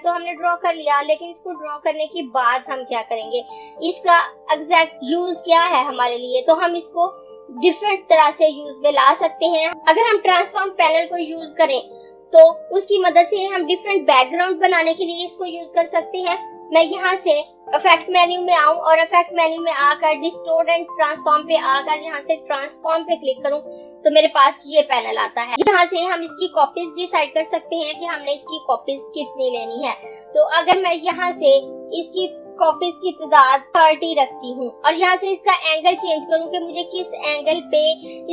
Effect तो हमने draw कर लिया, लेकिन इसको ड्रॉ करने के बाद हम क्या करेंगे, इसका एग्जैक्ट यूज क्या है हमारे लिए, तो हम इसको डिफरेंट तरह से यूज में ला सकते हैं। अगर हम ट्रांसफॉर्म पैनल को यूज करें तो उसकी मदद से हम डिफरेंट बैकग्राउंड बनाने के लिए इसको यूज कर सकते हैं। मैं यहाँ से इफेक्ट मेन्यू में आऊं और इफेक्ट मेन्यू में आकर डिस्टोर्ट एंड ट्रांसफॉर्म पे आकर यहाँ से ट्रांसफॉर्म पे क्लिक करूं तो मेरे पास ये पैनल आता है। यहाँ से हम इसकी कॉपीज डिसाइड कर सकते हैं कि हमने इसकी कॉपीज कितनी लेनी है। तो अगर मैं यहाँ से इसकी कॉपीज की तादाद 30 रखती हूँ और यहाँ से इसका एंगल चेंज करूँ कि मुझे किस एंगल पे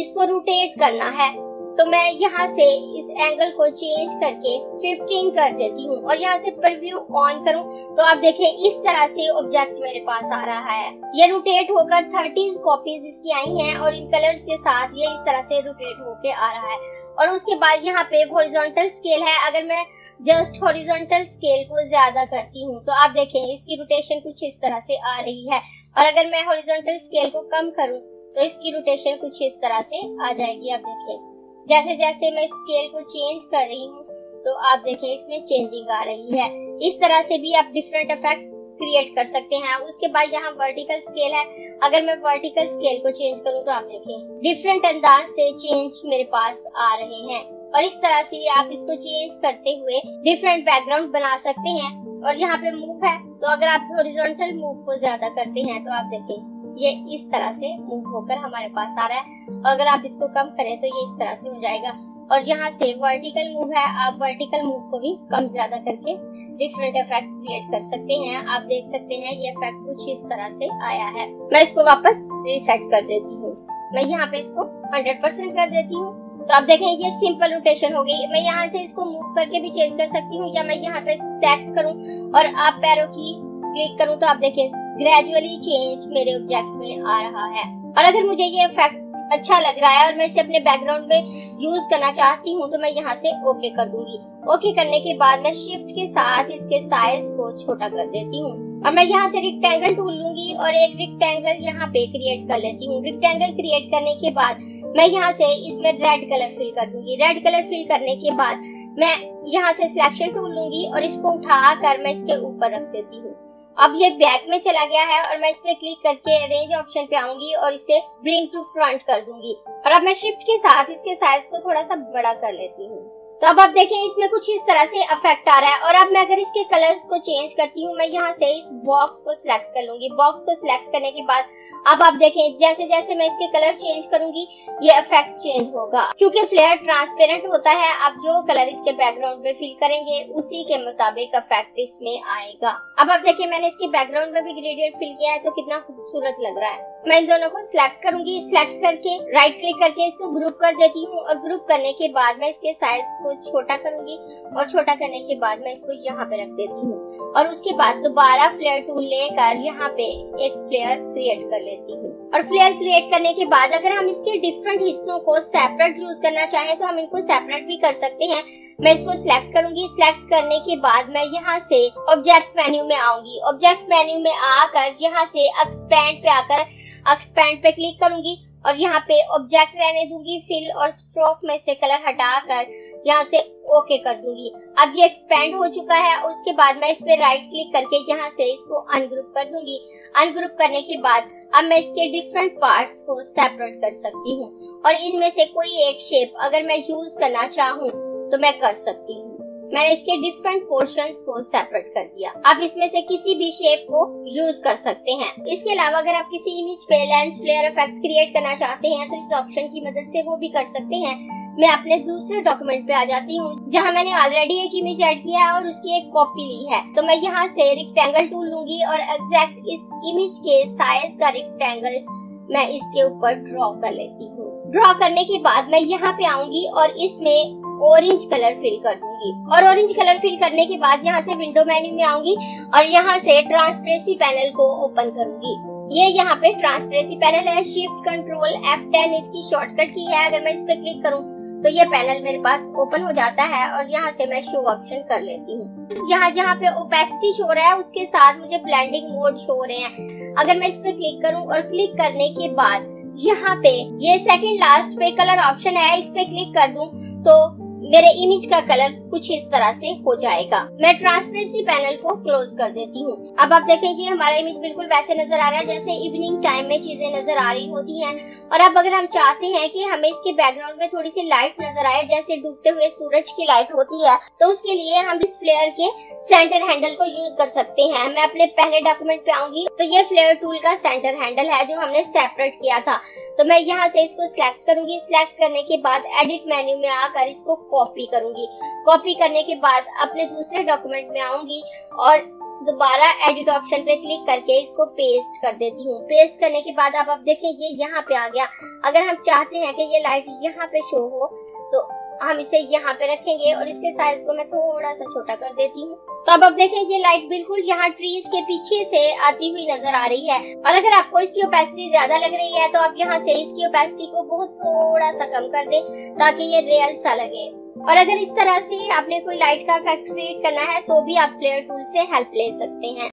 इसको रोटेट करना है, तो मैं यहाँ से इस एंगल को चेंज करके 15 कर देती हूँ और यहाँ से प्रीव्यू ऑन करूँ तो आप देखें इस तरह से ऑब्जेक्ट मेरे पास आ रहा है। ये रोटेट होकर 30 कॉपीज इसकी आई हैं और इन कलर्स के साथ ये इस तरह से रोटेट होके आ रहा है। और उसके बाद यहाँ पे हॉरिजॉन्टल स्केल है। अगर मैं जस्ट हॉरिजॉन्टल स्केल को ज्यादा करती हूँ तो आप देखें इसकी रोटेशन कुछ इस तरह से आ रही है, और अगर मैं हॉरिजॉन्टल स्केल को कम करूँ तो इसकी रोटेशन कुछ इस तरह से आ जाएगी। आप देखें जैसे जैसे मैं स्केल को चेंज कर रही हूँ तो आप देखें इसमें चेंजिंग आ रही है। इस तरह से भी आप डिफरेंट इफेक्ट क्रिएट कर सकते हैं। उसके बाद यहाँ वर्टिकल स्केल है। अगर मैं वर्टिकल स्केल को चेंज करूँ तो आप देखें डिफरेंट अंदाज से चेंज मेरे पास आ रहे हैं, और इस तरह से आप इसको चेंज करते हुए डिफरेंट बैकग्राउंड बना सकते हैं। और यहाँ पे मूव है, तो अगर आप हॉरिजॉन्टल मूव को ज्यादा करते हैं तो आप देखें ये इस तरह से मूव होकर हमारे पास आ रहा है, और अगर आप इसको कम करें तो ये इस तरह से हो जाएगा। और यहाँ से वर्टिकल मूव है, आप वर्टिकल मूव को भी कम ज्यादा करके डिफरेंट इफेक्ट क्रिएट कर सकते हैं। आप देख सकते हैं ये इफेक्ट कुछ इस तरह से आया है। मैं इसको वापस रीसेट कर देती हूँ। मैं यहाँ पे इसको 100% कर देती हूँ तो आप देखें ये सिंपल रोटेशन हो गई। मैं यहाँ से इसको मूव करके भी चेंज कर सकती हूँ, या मैं यहाँ पे सेलेक्ट करूँ और अप एरो की क्लिक करूँ तो आप देखें ग्रेजुअली चेंज मेरे ऑब्जेक्ट में आ रहा है। और अगर मुझे ये इफेक्ट अच्छा लग रहा है और मैं इसे अपने बैकग्राउंड में यूज करना चाहती हूँ तो मैं यहाँ से ओके कर दूंगी। ओके करने के बाद मैं शिफ्ट के साथ इसके साइज को छोटा कर देती हूँ। अब मैं यहाँ से रेक्टेंगल टूल लूंगी और एक रेक्टेंगल यहाँ पे क्रिएट कर लेती हूँ। रेक्टेंगल क्रिएट करने के बाद मैं यहाँ से इसमें रेड कलर फिल कर दूंगी। रेड कलर फिल करने के बाद मैं यहाँ से सिलेक्शन टूल लूंगी और इसको उठा कर मैं इसके ऊपर रख देती हूँ। अब ये बैक में चला गया है और मैं इस पे क्लिक करके अरेंज ऑप्शन पे आऊंगी और इसे ब्रिंग टू फ्रंट कर दूंगी। और अब मैं शिफ्ट के साथ इसके साइज को थोड़ा सा बड़ा कर लेती हूँ। तो अब आप देखें इसमें कुछ इस तरह से इफेक्ट आ रहा है। और अब मैं अगर इसके कलर्स को चेंज करती हूँ, मैं यहाँ से इस बॉक्स को सिलेक्ट कर लूंगी। बॉक्स को सिलेक्ट करने के बाद अब आप देखें जैसे जैसे मैं इसके कलर चेंज करूंगी ये इफेक्ट चेंज होगा, क्योंकि फ्लेयर ट्रांसपेरेंट होता है। आप जो कलर इसके बैकग्राउंड में फिल करेंगे उसी के मुताबिक इफेक्ट इसमें आएगा। अब आप देखिए मैंने इसके बैकग्राउंड में भी ग्रेडियंट फिल किया है तो कितना खूबसूरत लग रहा है। मैं इन दोनों को सिलेक्ट करूंगी। सिलेक्ट करके राइट क्लिक करके इसको ग्रुप कर देती हूँ, और ग्रुप करने के बाद मैं इसके साइज को छोटा करूंगी और छोटा करने के बाद मैं इसको यहाँ पे रख देती हूँ। और उसके बाद दोबारा फ्लेयर टूल लेकर यहाँ पे एक फ्लेयर क्रिएट कर लेती हूँ। और फ्लेयर क्रिएट करने के बाद अगर हम इसके डिफरेंट हिस्सों को सेपरेट यूज करना चाहें तो हम इनको सेपरेट भी कर सकते हैं। मैं इसको सिलेक्ट करूंगी। सिलेक्ट करने के बाद मैं यहाँ से ऑब्जेक्ट मेन्यू में आऊंगी। ऑब्जेक्ट मेन्यू में आकर यहाँ से एक्सपैंड पे आकर एक्सपैंड पे क्लिक करूंगी और यहाँ पे ऑब्जेक्ट रहने दूंगी। फिल और स्ट्रोक में से कलर हटाकर यहाँ से ओके कर दूंगी। अब ये एक्सपैंड हो चुका है। उसके बाद मैं इस पे राइट क्लिक करके यहाँ से इसको अनग्रुप कर दूंगी। अनग्रुप करने के बाद अब मैं इसके डिफरेंट पार्ट्स को सेपरेट कर सकती हूँ, और इनमें से कोई एक शेप अगर मैं यूज करना चाहूँ तो मैं कर सकती हूँ। मैंने इसके डिफरेंट पोर्शंस को सेपरेट कर दिया। आप इसमें से किसी भी शेप को यूज कर सकते हैं। इसके अलावा अगर आप किसी इमेज पे लेंस फ्लेयर इफेक्ट क्रिएट करना चाहते हैं तो इस ऑप्शन की मदद से वो भी कर सकते हैं। मैं अपने दूसरे डॉक्यूमेंट पे आ जाती हूँ जहाँ मैंने ऑलरेडी एक इमेज ऐड किया है और उसकी एक कॉपी ली है। तो मैं यहाँ से रेक्टेंगल टूल लूंगी और एग्जैक्ट इस इमेज के साइज का रेक्टेंगल मैं इसके ऊपर ड्रॉ कर लेती हूँ। ड्रॉ करने के बाद मैं यहाँ पे आऊंगी और इसमें ऑरेंज कलर फिल कर दूंगी। और ऑरेंज कलर फिल करने के बाद यहाँ से विंडो मेन्यू में आऊंगी और यहाँ से ट्रांसपेरेंसी पैनल को ओपन करूंगी। ये यहाँ पे ट्रांसपेरेंसी पैनल है। शिफ्ट कंट्रोल F10 इसकी शॉर्टकट की है। अगर मैं इस पे क्लिक करूँ तो ये पैनल मेरे पास ओपन हो जाता है और यहाँ से मैं शो ऑप्शन कर लेती हूँ। यहाँ जहाँ पे ओपेसिटी शो रहा है उसके साथ मुझे ब्लेंडिंग मोड शो हो रहे हैं। अगर मैं इस पे क्लिक करूँ और क्लिक करने के बाद यहाँ पे ये सेकंड लास्ट पे कलर ऑप्शन है, इस पे क्लिक कर दूं तो मेरे इमेज का कलर कुछ इस तरह से हो जाएगा। मैं ट्रांसपेरेंसी पैनल को क्लोज कर देती हूँ। अब आप देखेंगे हमारा इमेज बिल्कुल वैसे नजर आ रहा है जैसे इवनिंग टाइम में चीजें नजर आ रही होती हैं। और अब अगर हम चाहते हैं कि हमें इसके बैकग्राउंड में थोड़ी सी लाइट नजर आए जैसे डूबते हुए सूरज की लाइट होती है, तो उसके लिए हम इस फ्लेयर के सेंटर हैंडल को यूज कर सकते हैं। मैं अपने पहले डॉक्यूमेंट पे आऊंगी तो ये फ्लेयर टूल का सेंटर हैंडल है जो हमने सेपरेट किया था। तो मैं यहाँ से इसको सिलेक्ट करूंगी। सिलेक्ट करने के बाद एडिट मेन्यू में आकर इसको कॉपी करूंगी। कॉपी करने के बाद अपने दूसरे डॉक्यूमेंट में आऊंगी और दोबारा एडिट ऑप्शन पे क्लिक करके इसको पेस्ट कर देती हूँ। पेस्ट करने के बाद अब देखें ये यहाँ पे आ गया। अगर हम चाहते हैं कि ये लाइट यहाँ पे शो हो तो हम इसे यहाँ पे रखेंगे और इसके साइज को मैं थोड़ा सा छोटा कर देती हूँ। तो अब देखें ये लाइट बिल्कुल यहाँ ट्रीज के पीछे से आती हुई नजर आ रही है। और अगर आपको इसकी ओपेसिटी ज्यादा लग रही है तो आप यहाँ से इसकी ओपेसिटी को बहुत थोड़ा सा कम कर दें ताकि ये रियल सा लगे। और अगर इस तरह से आपने कोई लाइट का इफेक्ट क्रिएट करना है तो भी आप फ्लेयर टूल से हेल्प ले सकते हैं।